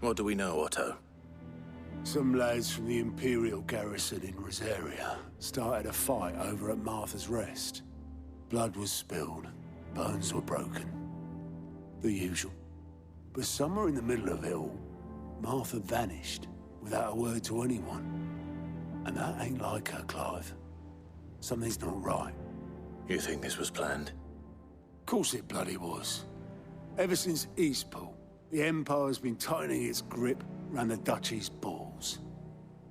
What do we know, Otto? Some lads from the Imperial garrison in Rosaria started a fight over at Martha's Rest. Blood was spilled, bones were broken. The usual. But somewhere in the middle of it all, Martha vanished without a word to anyone. And that ain't like her, Clive. Something's not right. You think this was planned? Of course it bloody was. Ever since Eastpool, the Empire's been tightening its grip around the Duchy's balls.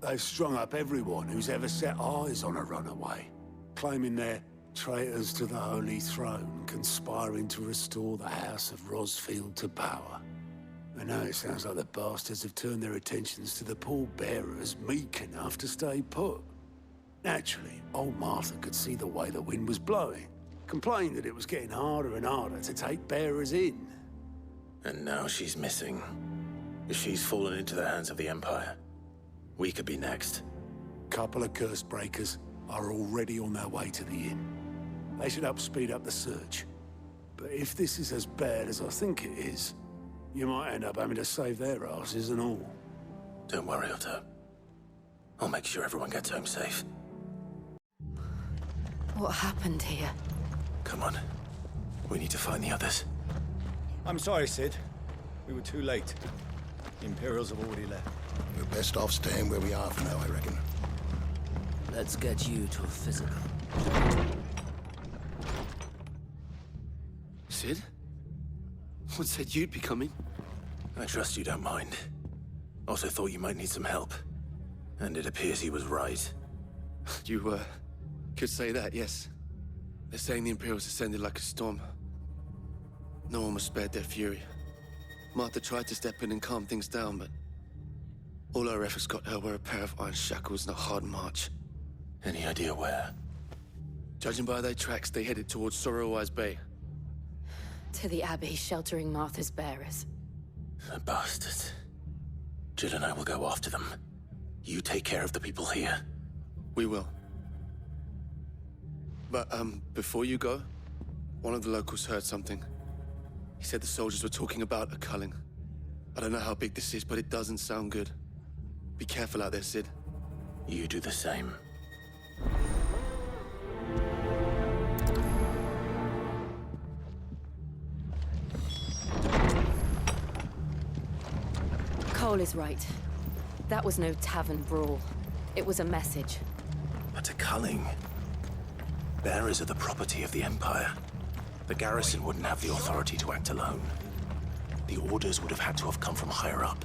They've strung up everyone who's ever set eyes on a runaway, claiming they're traitors to the Holy Throne, conspiring to restore the House of Rosfield to power. And now it sounds like the bastards have turned their attentions to the pallbearers meek enough to stay put. Naturally, old Martha could see the way the wind was blowing, complained that it was getting harder and harder to take bearers in. And now she's missing. If she's fallen into the hands of the Empire, we could be next. Couple of curse breakers are already on their way to the inn. They should help speed up the search. But if this is as bad as I think it is, you might end up having to save their asses and all. Don't worry, Otto. I'll make sure everyone gets home safe. What happened here? Come on. We need to find the others. I'm sorry, Sid. We were too late. The Imperials have already left. We're best off staying where we are for now, I reckon. Let's get you to a physical. Sid? What said you'd be coming? I trust you don't mind. Also thought you might need some help. And it appears he was right. You, could say that, yes. They're saying the Imperials ascended like a storm. No one was spared their fury. Martha tried to step in and calm things down, but all our efforts got her were a pair of iron shackles and a hard march. Any idea where? Judging by their tracks, they headed towards Sorrowwise Bay. To the Abbey sheltering Martha's bearers. The bastards. Jill and I will go after them. You take care of the people here. We will. But, before you go, one of the locals heard something. He said the soldiers were talking about a culling. I don't know how big this is, but it doesn't sound good. Be careful out there, Sid. You do the same. Cole is right. That was no tavern brawl. It was a message. But a culling. Bearers are the property of the Empire. The garrison wouldn't have the authority to act alone. The orders would have had to have come from higher up.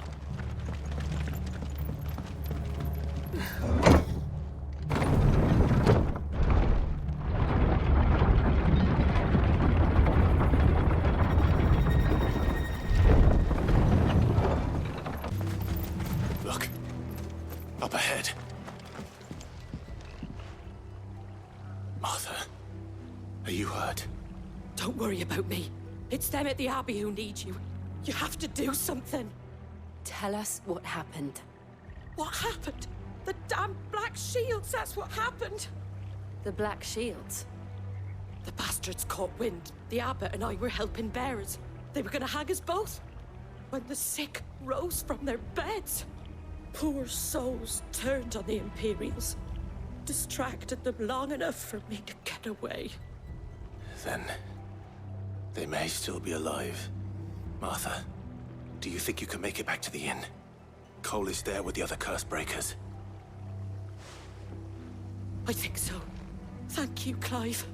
Look. Up ahead. Martha, are you hurt? Don't worry about me. It's them at the Abbey who need you. You have to do something. Tell us what happened. What happened? The damn Black Shields, that's what happened. The Black Shields? The bastards caught wind. The abbot and I were helping bearers. They were gonna hang us both. When the sick rose from their beds, poor souls turned on the Imperials. Distracted them long enough for me to get away. Then they may still be alive. Martha, do you think you can make it back to the inn? Cole is there with the other curse breakers. I think so. Thank you, Clive.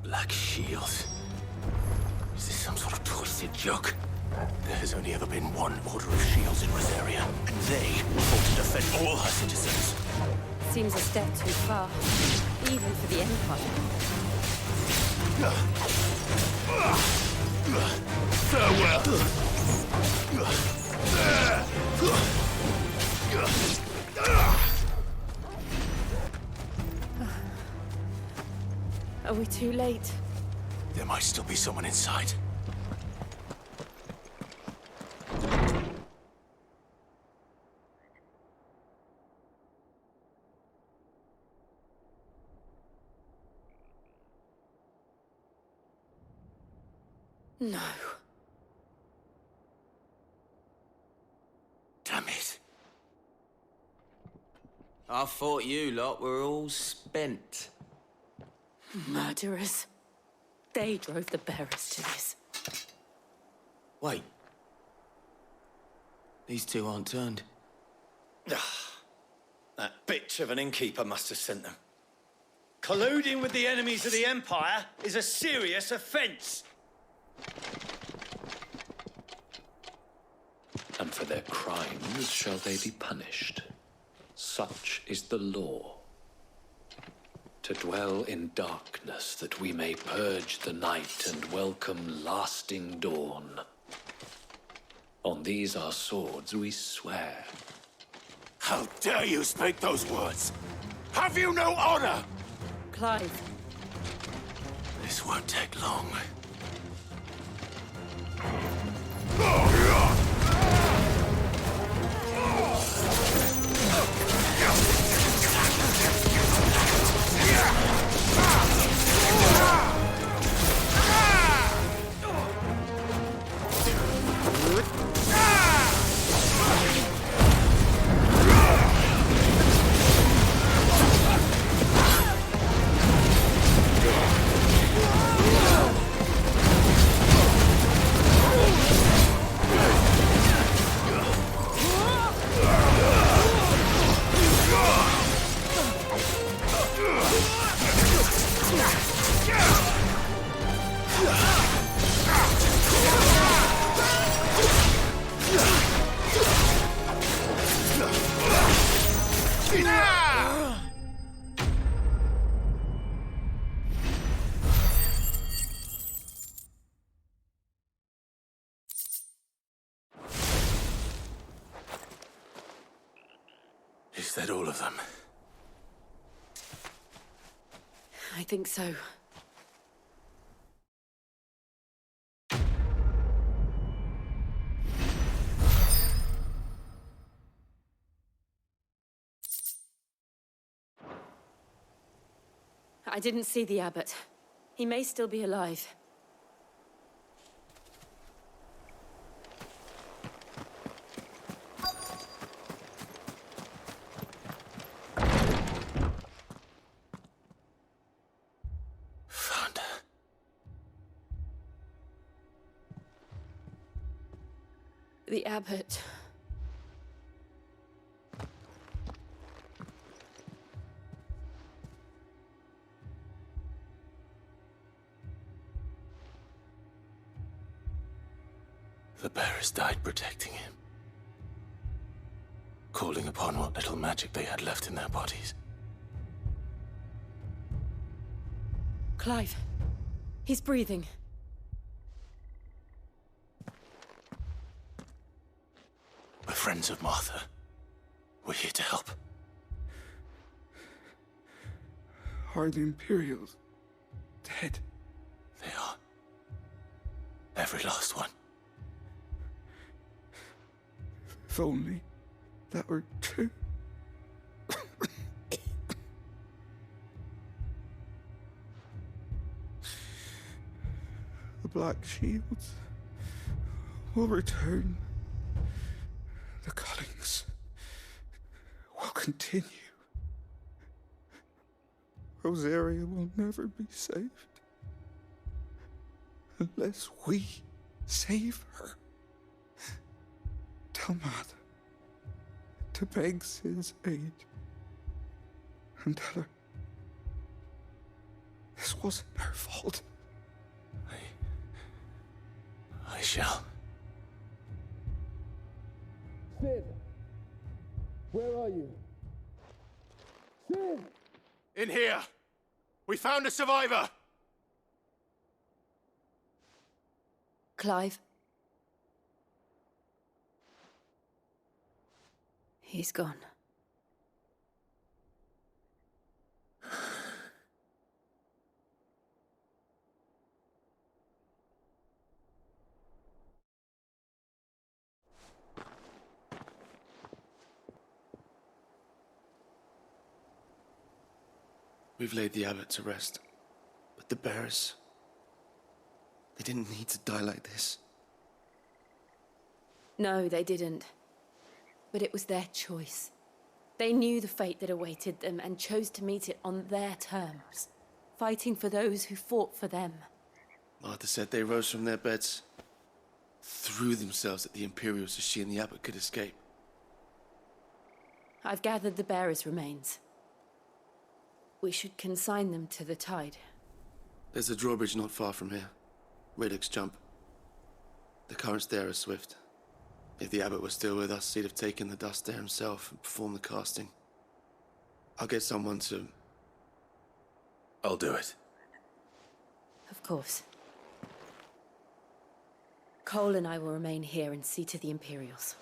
Black Shields. Is this some sort of twisted joke? There has only ever been one Order of Shields in Rosaria, and they fought to defend all her citizens. Seems a step too far, even for the Empire. Farewell! Are we too late? There might still be someone inside. No. Damn it. I thought you lot were all spent. Murderers. They drove the bearers to this. Wait. These two aren't turned. That bitch of an innkeeper must have sent them. Colluding with the enemies of the Empire is a serious offense. And for their crimes shall they be punished. Such is the law. To dwell in darkness that we may purge the night and welcome lasting dawn. On these our swords we swear. How dare you speak those words? Have you no honor? Clive. This won't take long. Is that all of them? I think so. I didn't see the abbot. He may still be alive. Found her. The abbot. The bearers died protecting him. Calling upon what little magic they had left in their bodies. Clive. He's breathing. We're friends of Martha. We're here to help. Are the Imperials dead? They are. Every last one. If only that were true. The Black Shields will return. The cuttings will continue. Rosaria will never be saved unless we save her. Tell Mother to beg Sid's aid and tell her this wasn't her fault. I shall. Sid! Where are you? Sid! In here! We found a survivor! Clive. He's gone. We've laid the abbot to rest, but the bearers, They didn't need to die like this. No, they didn't. But it was their choice. They knew the fate that awaited them and chose to meet it on their terms, fighting for those who fought for them. Martha said they rose from their beds, threw themselves at the Imperials so she and the Abbot could escape. I've gathered the bearers' remains. We should consign them to the tide. There's a drawbridge not far from here. Radix jump. The currents there are swift. If the Abbot was still with us, he'd have taken the dust there himself and performed the casting. I'll get someone to... I'll do it. Of course. Cole and I will remain here and see to the Imperials.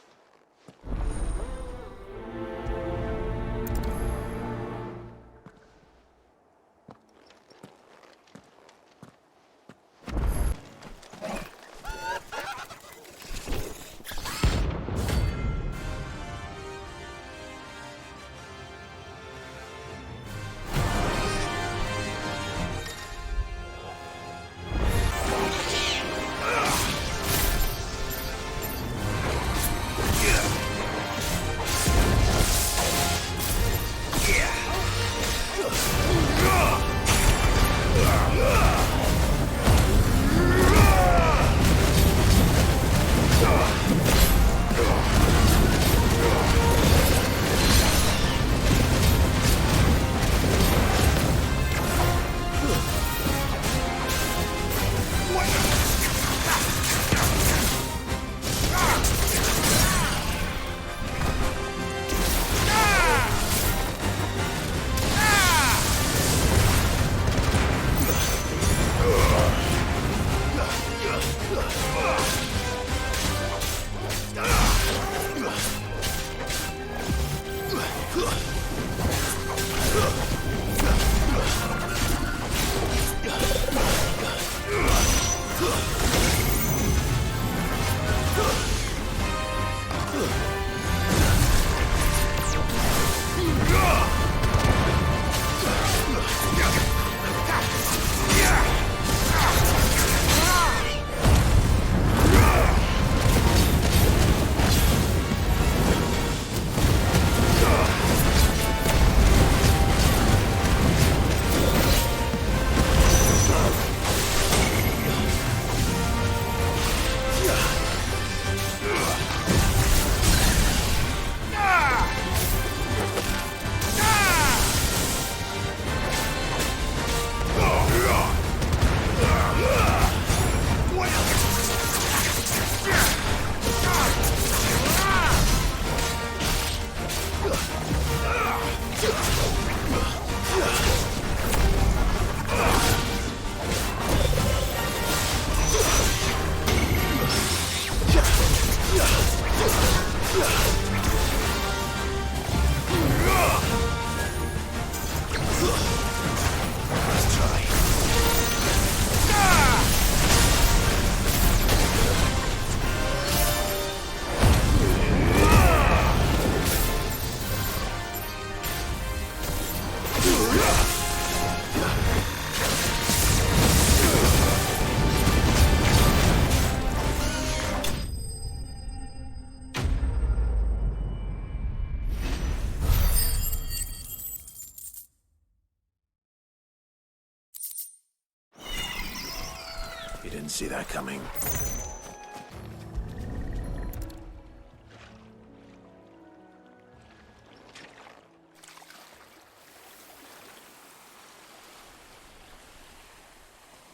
You didn't see that coming.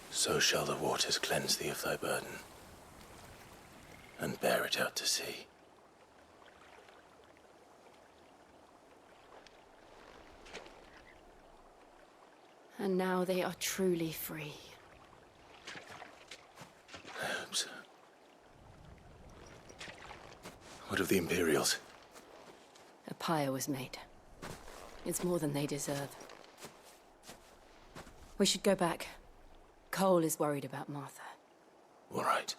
So shall the waters cleanse thee of thy burden, and bear it out to sea. And now they are truly free. I hope so. What of the Imperials? A pyre was made. It's more than they deserve. We should go back. Cole is worried about Martha. All right.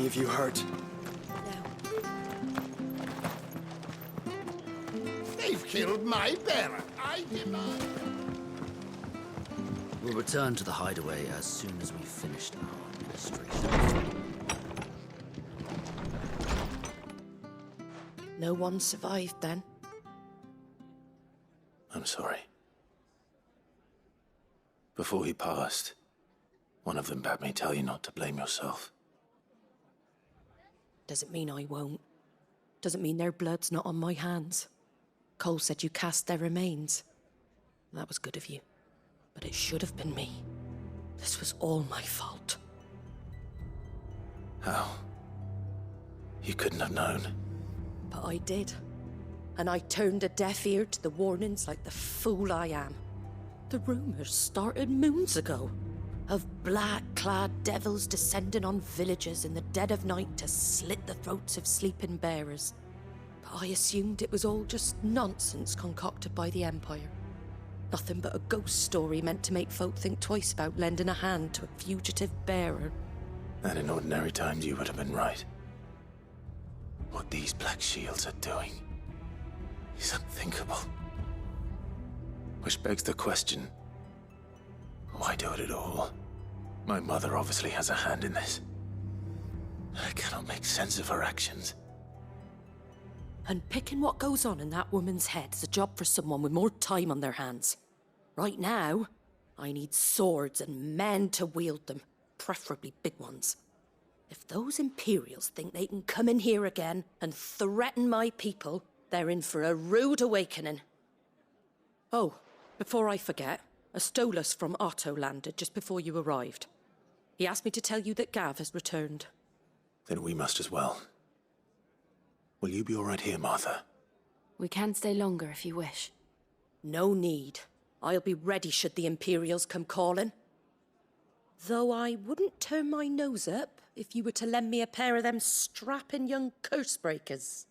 of you hurt? They've killed my bearer. I demand. We'll return to the hideaway as soon as we've finished our administration. No one survived then? I'm sorry. Before he passed, one of them bade me tell you not to blame yourself. Doesn't mean I won't. Doesn't mean their blood's not on my hands. Cole said you cast their remains. That was good of you. But it should have been me. This was all my fault. How? You couldn't have known. But I did. And I turned a deaf ear to the warnings like the fool I am. The rumours started moons ago. Of black-clad devils descending on villages in the dead of night to slit the throats of sleeping bearers. But I assumed it was all just nonsense concocted by the Empire. Nothing but a ghost story meant to make folk think twice about lending a hand to a fugitive bearer. And in ordinary times you would have been right. What these Black Shields are doing is unthinkable. Which begs the question, why do it at all? My mother obviously has a hand in this. I cannot make sense of her actions. And picking what goes on in that woman's head is a job for someone with more time on their hands. Right now, I need swords and men to wield them, preferably big ones. If those Imperials think they can come in here again and threaten my people, they're in for a rude awakening. Oh, before I forget, a Stolas from Otto landed just before you arrived. He asked me to tell you that Gav has returned. Then we must as well. Will you be all right here, Martha? We can stay longer if you wish. No need. I'll be ready should the Imperials come calling. Though I wouldn't turn my nose up if you were to lend me a pair of them strapping young curse-breakers.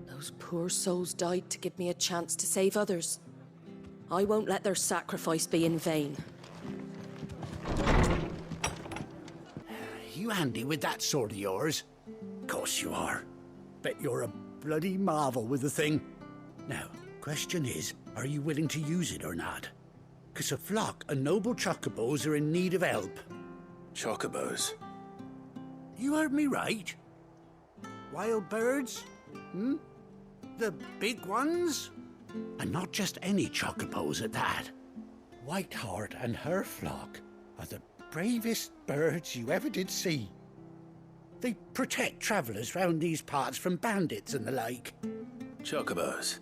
Those poor souls died to give me a chance to save others. I won't let their sacrifice be in vain. You handy with that sword of yours? Course you are. Bet you're a bloody marvel with the thing. Now, question is, are you willing to use it or not? 'Cause a flock of noble chocobos are in need of help. Chocobos? You heard me right. Wild birds? The big ones? And not just any chocobos at that. Whiteheart and her flock are the bravest birds you ever did see. They protect travellers round these parts from bandits and the like. Chocobos?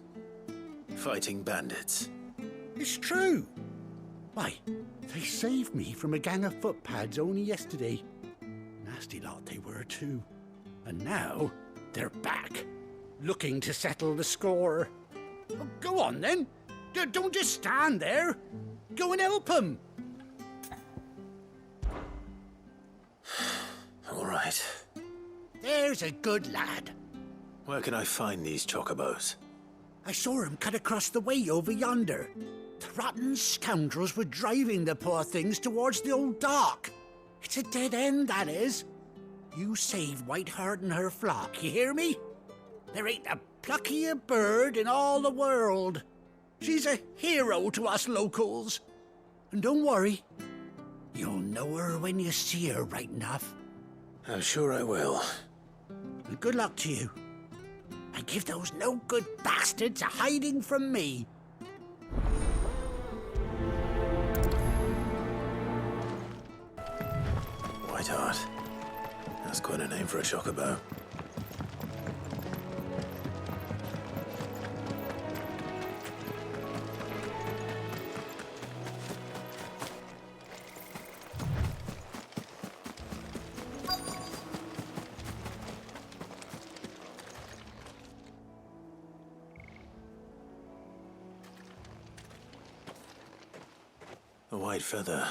Fighting bandits? It's true. Why, they saved me from a gang of footpads only yesterday. Nasty lot they were too. And now they're back, looking to settle the score. Oh, go on then. Don't just stand there. Go and help them. All right. There's a good lad. Where can I find these chocobos? I saw him cut across the way over yonder. The rotten scoundrels were driving the poor things towards the old dock. It's a dead end, that is. You save Whiteheart and her flock, you hear me? There ain't a pluckier bird in all the world. She's a hero to us locals. And don't worry, you'll know her when you see her right enough. I'm sure I will. And good luck to you. And give those no-good bastards a hiding from me. Whiteheart. That's quite a name for a chocobo. A white feather.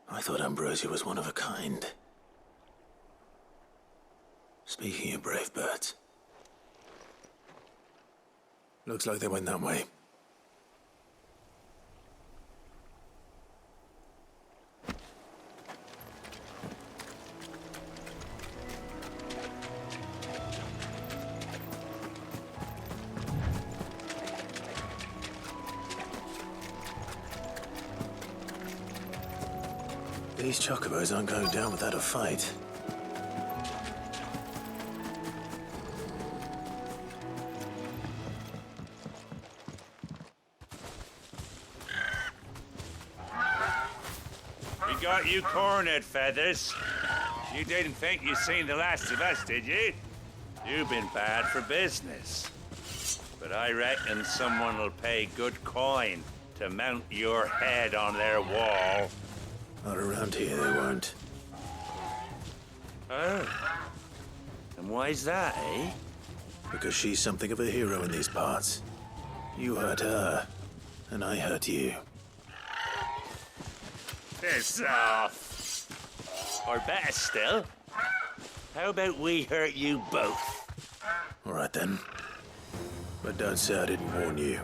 I thought Ambrosia was one of a kind. Speaking of brave birds, looks like they went that way. These chocobos aren't going down without a fight. We got you cornered, Feathers. You didn't think you'd seen the last of us, did you? You've been bad for business. But I reckon someone will pay good coin to mount your head on their wall. Not around here, they won't. Oh. And why's that, eh? Because she's something of a hero in these parts. You hurt her, and I hurt you. Piss off. Or better still, how about we hurt you both? All right then. But don't say I didn't warn you.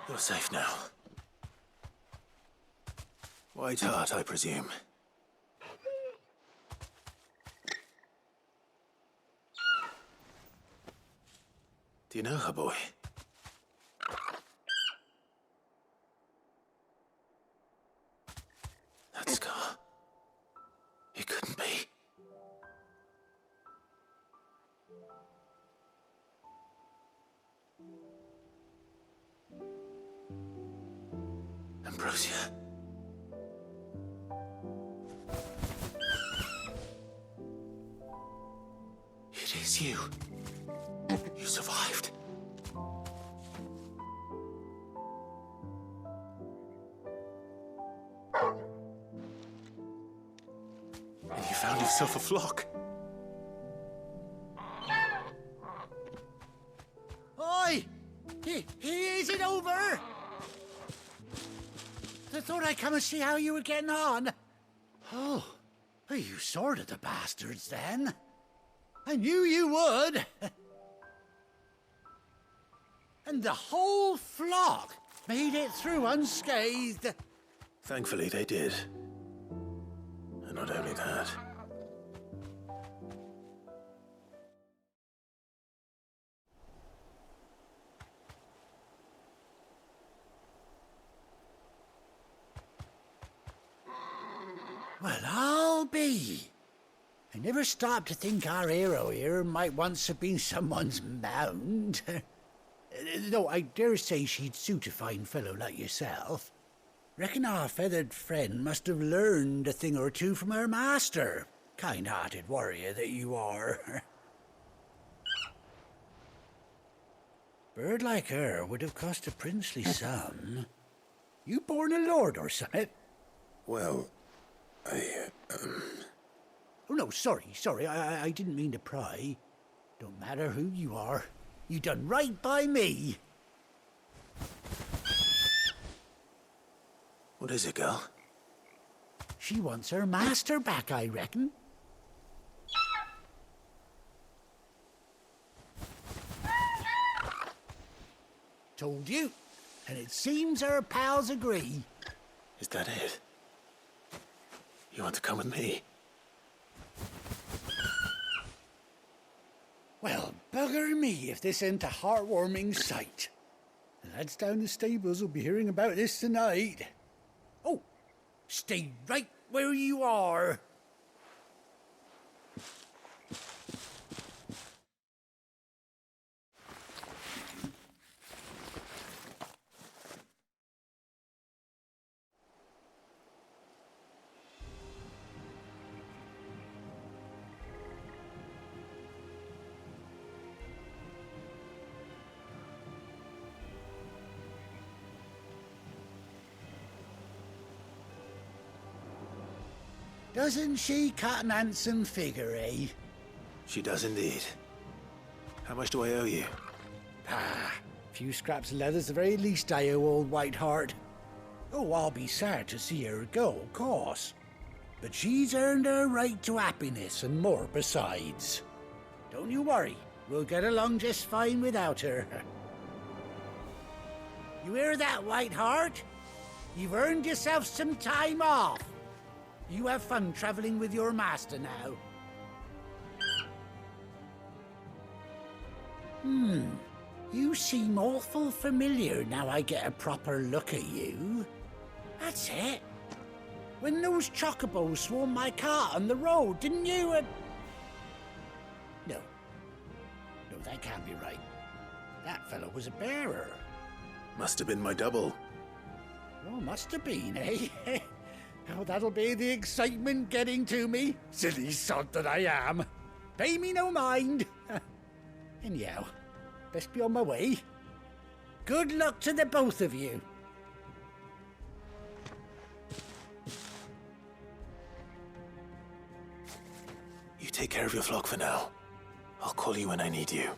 You're safe now. White Hart, I presume. Do you know her, boy? That scar. It couldn't be. Ambrosia. It is you. You survived. And you found yourself a flock. Is it over? I thought I'd come and see how you were getting on. Oh, you sorted the bastards then. I knew you would. And the whole flock made it through unscathed. Thankfully, they did. And not only that. Well, I'll be. I never stopped to think our hero here might once have been someone's mount. Though I dare say she'd suit a fine fellow like yourself. Reckon our feathered friend must have learned a thing or two from her master. Kind-hearted warrior that you are. Bird like her would have cost a princely sum. You born a lord or something? Well, Oh, no, sorry. I didn't mean to pry. Don't matter who you are. You done right by me. What is it, girl? She wants her master back, I reckon. Told you. And it seems her pals agree. Is that it? You want to come with me? Well, bugger me if this ain't a heartwarming sight. The lads down the stables will be hearing about this tonight. Oh, stay right where you are. Doesn't she cut an handsome figure, eh? She does indeed. How much do I owe you? Ah, a few scraps of leather's the very least I owe old Whiteheart. Oh, I'll be sad to see her go, of course. But she's earned her right to happiness and more besides. Don't you worry, we'll get along just fine without her. You hear that, Whiteheart? You've earned yourself some time off. You have fun traveling with your master now. You seem awful familiar now I get a proper look at you. That's it. When those chocobos swarmed my cart on the road, didn't you? No, that can't be right. That fellow was a bearer. Must have been my double. Oh, must have been, eh? Oh, that'll be the excitement getting to me. Silly sod that I am. Pay me no mind. Anyhow, best be on my way. Good luck to the both of you. You take care of your flock for now. I'll call you when I need you.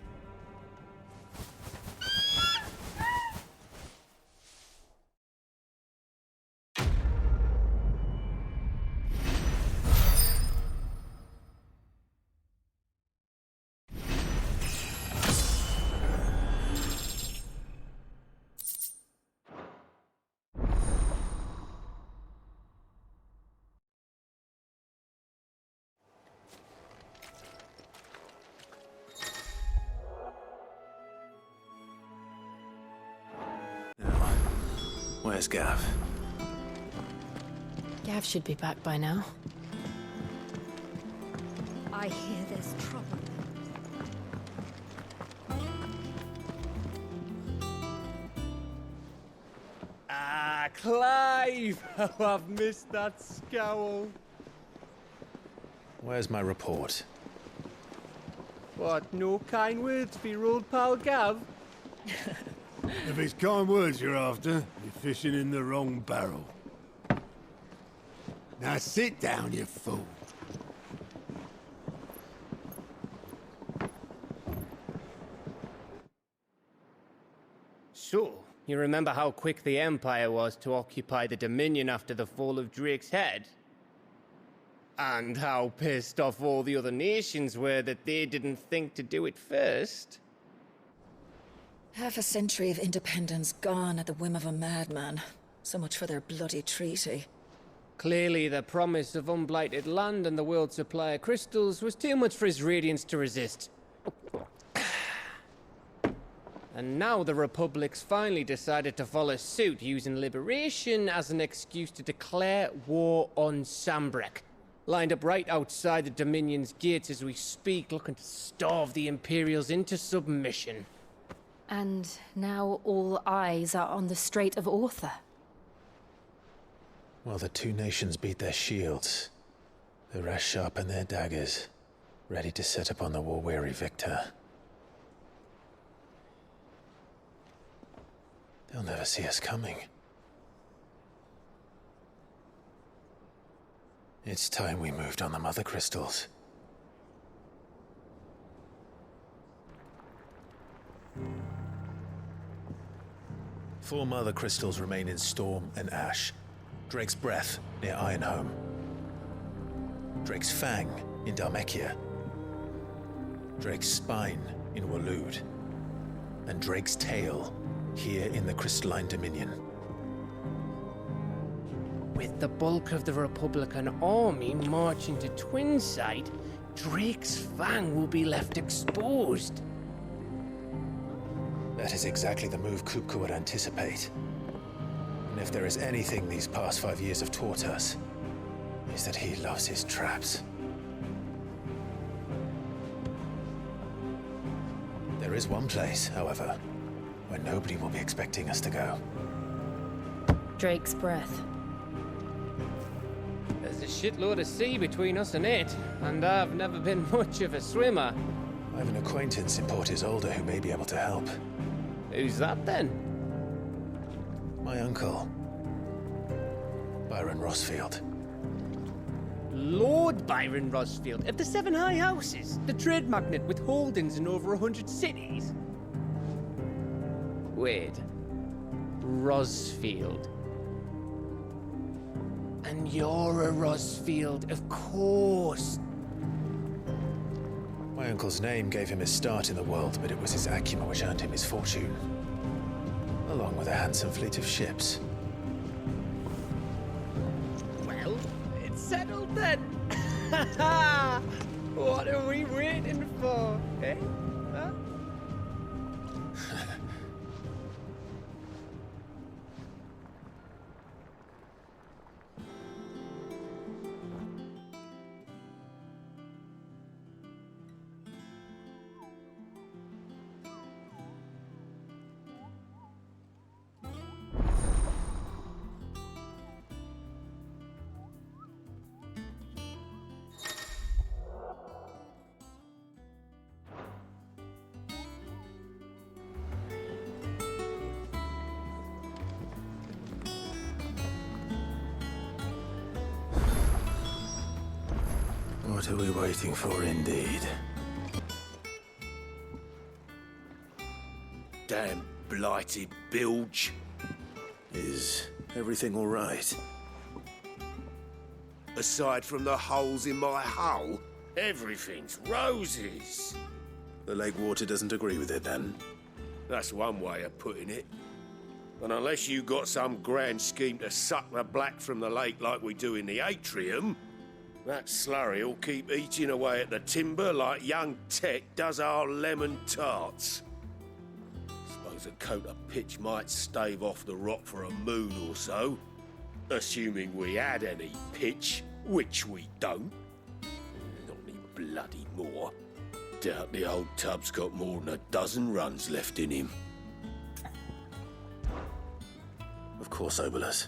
Where's Gav? Gav should be back by now. I hear there's trouble. Ah, Clive! Oh, I've missed that scowl. Where's my report? What, no kind words for your old pal Gav? If it's kind words you're after, you're fishing in the wrong barrel. Now sit down, you fool. So, you remember how quick the Empire was to occupy the Dominion after the fall of Drake's head? And how pissed off all the other nations were that they didn't think to do it first? Half a century of independence gone at the whim of a madman. So much for their bloody treaty. Clearly, the promise of unblighted land and the world's supply of crystals was too much for his radiance to resist. And now the Republic's finally decided to follow suit, using liberation as an excuse to declare war on Sambrek. Lined up right outside the Dominion's gates as we speak, looking to starve the Imperials into submission. And now all eyes are on the Strait of Author. While the two nations beat their shields, the rest sharpen their daggers, ready to set upon the war-weary victor. They'll never see us coming. It's time we moved on the Mother Crystals. Four Mother Crystals remain in Storm and Ash. Drake's Breath near Ironhome. Drake's Fang in Dhalmekia. Drake's Spine in Waloed. And Drake's Tail here in the Crystalline Dominion. With the bulk of the Republican army marching to Twinside, Drake's Fang will be left exposed. That is exactly the move Kupka would anticipate. And if there is anything these past 5 years have taught us, is that he loves his traps. There is one place, however, where nobody will be expecting us to go. Drake's Breath. There's a shitload of sea between us and it, and I've never been much of a swimmer. I have an acquaintance in Port Isolde who may be able to help. Who's that then? My uncle, Byron Rosfield. Lord Byron Rosfield of the Seven High Houses, the trade magnate with holdings in over 100 cities. Wait, Rosfield. And you're a Rosfield, of course. My uncle's name gave him his start in the world, but it was his acumen which earned him his fortune. Along with a handsome fleet of ships. Well, it's settled then. What are we waiting for, eh? Huh? What are we waiting for, indeed? Damn blighted bilge. Is everything all right? Aside from the holes in my hull, everything's roses. The lake water doesn't agree with it, then? That's one way of putting it. And unless you got some grand scheme to suck the black from the lake like we do in the atrium, that slurry'll keep eating away at the timber like young Tech does our lemon tarts. Suppose a coat of pitch might stave off the rot for a moon or so, assuming we had any pitch, which we don't. Not any bloody more. Doubt the old tub's got more than a dozen runs left in him. Of course, Obolus.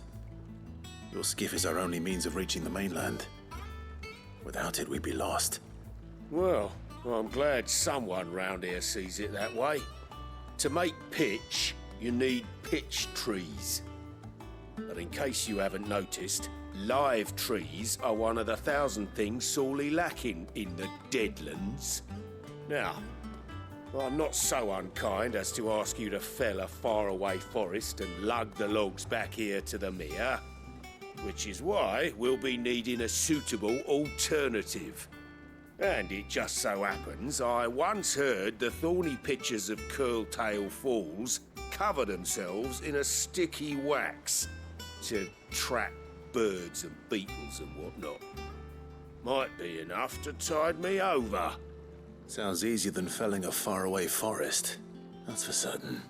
Your skiff is our only means of reaching the mainland. Without it, we'd be lost. Well, I'm glad someone round here sees it that way. To make pitch, you need pitch trees. But in case you haven't noticed, live trees are one of the 1,000 things sorely lacking in the Deadlands. Now, I'm not so unkind as to ask you to fell a faraway forest and lug the logs back here to the mere, which is why we'll be needing a suitable alternative. And it just so happens I once heard the thorny pitchers of Curltail Falls cover themselves in a sticky wax to trap birds and beetles and whatnot. Might be enough to tide me over. Sounds easier than felling a faraway forest. That's for certain.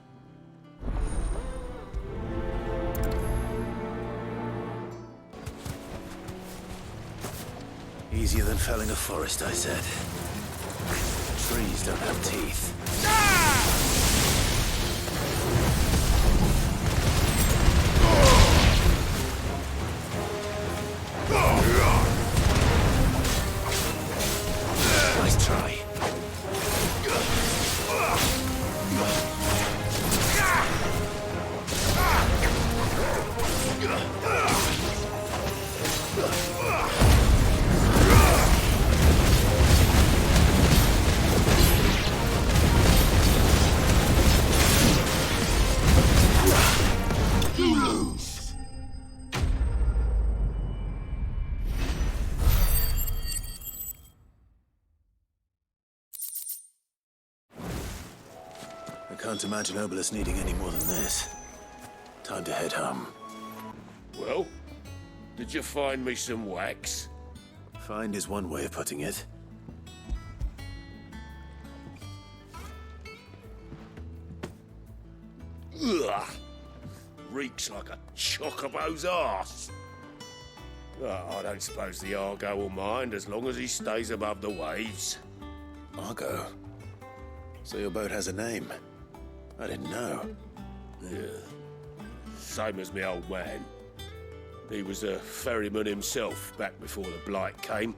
Easier than felling a forest, I said. Trees don't have teeth. Nice try. I can't imagine Obelisk needing any more than this. Time to head home. Well, did you find me some wax? Find is one way of putting it. Ugh! Reeks like a chocobo's arse. I don't suppose the Argo will mind as long as he stays above the waves. Argo? So your boat has a name? I didn't know. Yeah. Same as me old man. He was a ferryman himself back before the Blight came.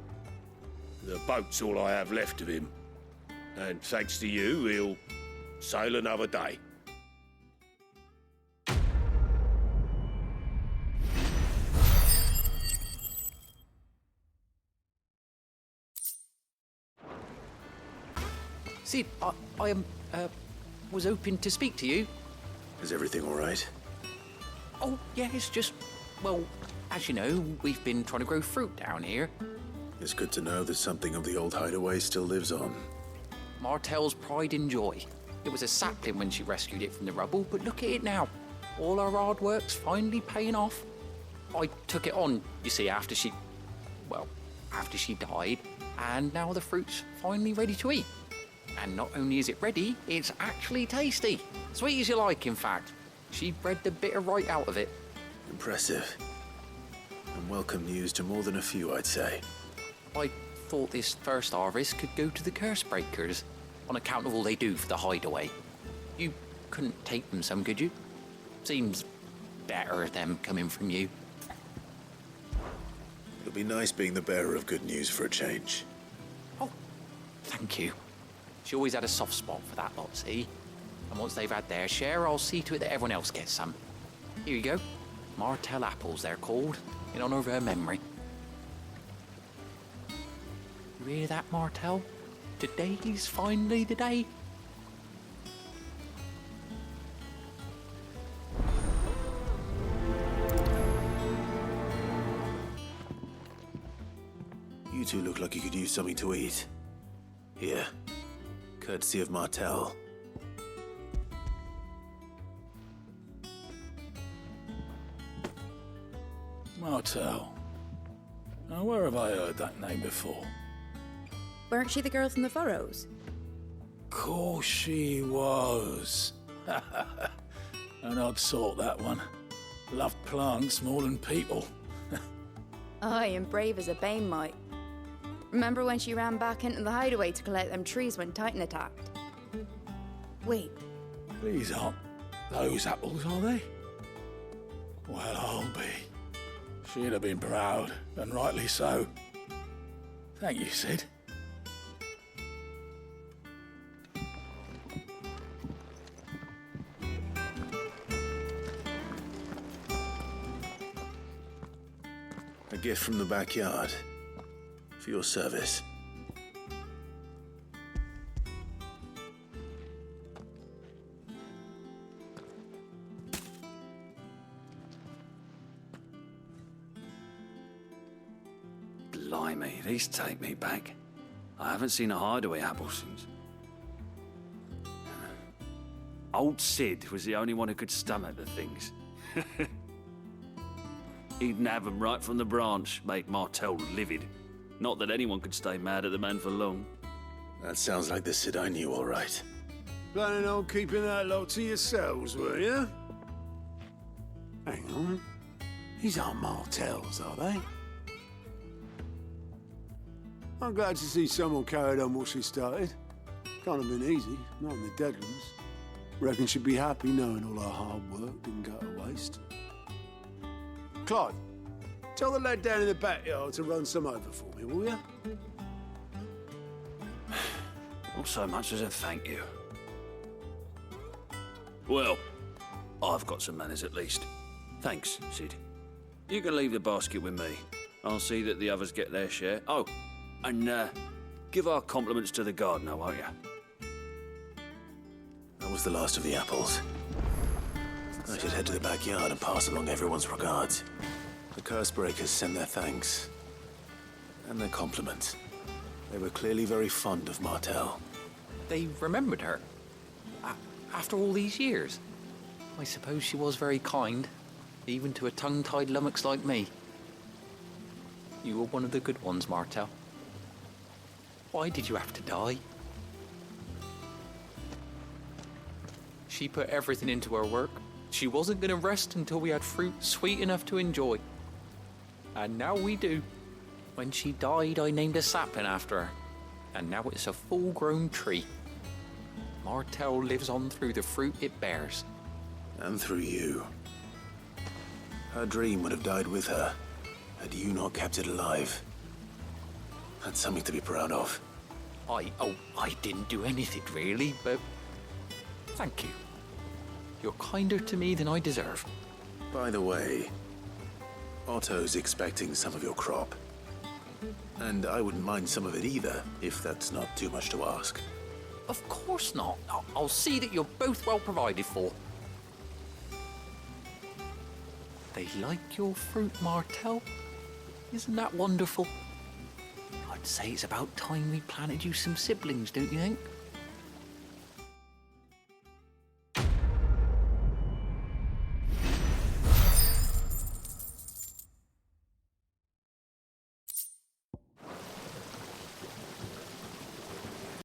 The boat's all I have left of him. And thanks to you, he'll sail another day. Sid, I was hoping to speak to you. Is everything all right? Oh, yeah, it's just, well, as you know, we've been trying to grow fruit down here. It's good to know that something of the old hideaway still lives on. Martel's pride and joy. It was a sapling when she rescued it from the rubble, but look at it now. All our hard work's finally paying off. I took it on, you see, after she died, and now the fruit's finally ready to eat. And not only is it ready, it's actually tasty. Sweet as you like, in fact. She bred the bitter right out of it. Impressive. And welcome news to more than a few, I'd say. I thought this first harvest could go to the curse breakers, on account of all they do for the hideaway. You couldn't take them some, could you? Seems better them coming from you. It'll be nice being the bearer of good news for a change. Oh, thank you. She always had a soft spot for that lot, see? And once they've had their share, I'll see to it that everyone else gets some. Here you go. Martel apples, they're called, in honor of her memory. You hear that, Martel? Today's finally the day. You two look like you could use something to eat. Here. Courtesy of Martel. Martel. Now, where have I heard that name before? Weren't she the girl from the Furrows? Course she was. An odd sort, that one. Loved plants more than people. Aye, and brave as a bane might. Remember when she ran back into the hideaway to collect them trees when Titan attacked? Wait. These aren't those apples, are they? Well, I'll be. She'd have been proud, and rightly so. Thank you, Sid. A gift from the backyard. For your service. Blimey, these take me back. I haven't seen a hideaway apple since. Old Sid was the only one who could stomach the things. He'd nab them right from the branch, made Martell livid. Not that anyone could stay mad at the man for long. That sounds like the Sid I knew, all right. Planning on keeping that lot to yourselves, were you? Hang on. These aren't Martells, are they? I'm glad to see someone carried on what she started. Can't have been easy, not in the Deadlands. Reckon she'd be happy knowing all her hard work didn't go to waste. Clive, tell the lad down in the backyard to run some over for me, will you? Not so much as a thank you. Well, I've got some manners at least. Thanks, Sid. You can leave the basket with me. I'll see that the others get their share. Oh, and give our compliments to the gardener, won't you? That was the last of the apples. I should head to the backyard and pass along everyone's regards. The curse breakers send their thanks. And their compliments. They were clearly very fond of Martell. They remembered her? After all these years? I suppose she was very kind, even to a tongue-tied lummox like me. You were one of the good ones, Martell. Why did you have to die? She put everything into her work. She wasn't going to rest until we had fruit sweet enough to enjoy. And now we do. When she died, I named a sapling after her. And now it's a full-grown tree. Martell lives on through the fruit it bears. And through you. Her dream would have died with her, had you not kept it alive. That's something to be proud of. I didn't do anything really, but thank you. You're kinder to me than I deserve. By the way, Otto's expecting some of your crop. And I wouldn't mind some of it either, if that's not too much to ask. Of course not. I'll see that you're both well provided for. They like your fruit, Martell. Isn't that wonderful? I'd say it's about time we planted you some siblings, don't you think?